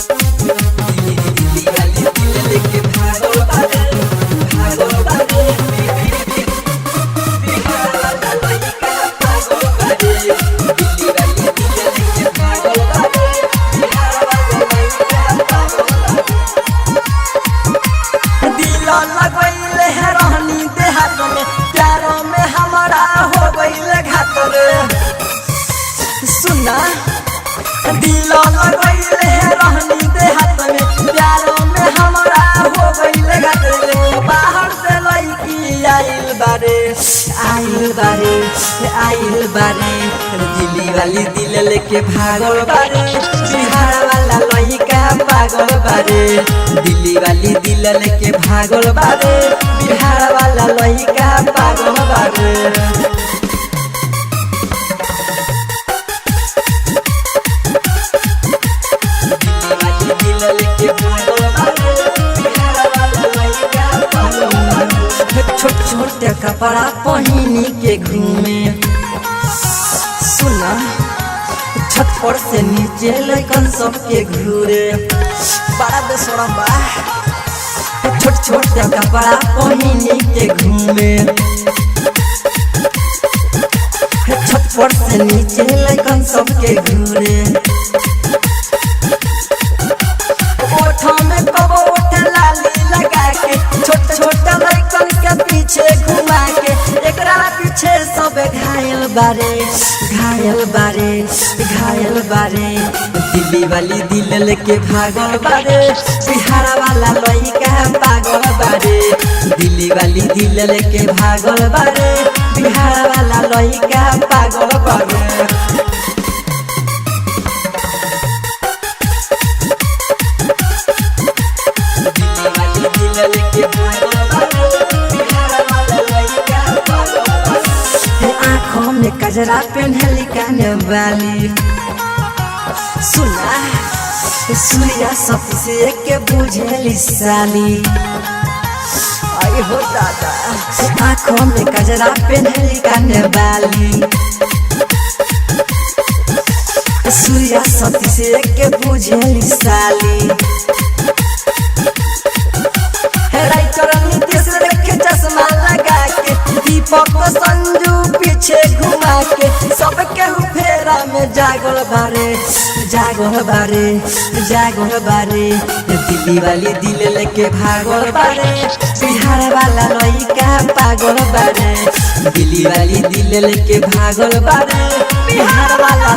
दिल्ली वाली दिल लेके भागल बारे भागल बारे बिहार वाला लइका पागल बारे दिल्ली वाली दिल लेके भागल बारे बिहार वाला लइका पागल बारे दिल लगैले है रहनी देहात में प्यारों में हमारा हो गइल घात रे सुना दिल लगैले है रहनी देहात में प्यारों में हमारा हो गइल घात रे बाहर से लइकी आइल बारे दिल्ली वाली दिल लेके भागल बारे बिहार वाला लइका पागल बारे दिल्ली वाली दिल लेके भागल बारे बिहार वाला लइका पागल बारे दिल्ली वाली दिल लेके भागल बारे बिहार वाला लइका पागल बारे छोट छोट कपड़ा पहिनी के घूमे सुना छत पर से नीचे लइकन सबके घूरे बड़ा बेशरम बा छोट छोट कपड़ा पहिनी के घूमे छत पर से नीचे लइकन सबके घूरे ओठों में कबो ओठ लाली लगा के छोट छोट लइकन के पीछे घुमा के एकरा पीछे सब घायल बारे दिल्ली वाली दिल लेके भागल बारे बिहार वाला लइका पागल बारे दिल्ली वाली दिल लेके भागल बारे बिहार वाला लइका पागल बारे दिल्ली वाली दिल लेके भागल बारे बिहार वाला लइका पागल बारे आँखों में कजरा पेन्हली काने वाली सुना सूर्या सबसे के बुझेली साली आई हो दादा आँखों में कजरा पेन्हली काने वाली सूर्या सबसे के बुझेली साली राइटर नीतीश रखे चश्मा लगा के दीपक संजू पीछे घुमा के सबके फेरा में जागल बारे दिल्ली वाली दिल लेके भागल बारे बिहार वाला लइका पागल बारे दिल्ली वाली दिल लेके भागल बारे बिहार वाला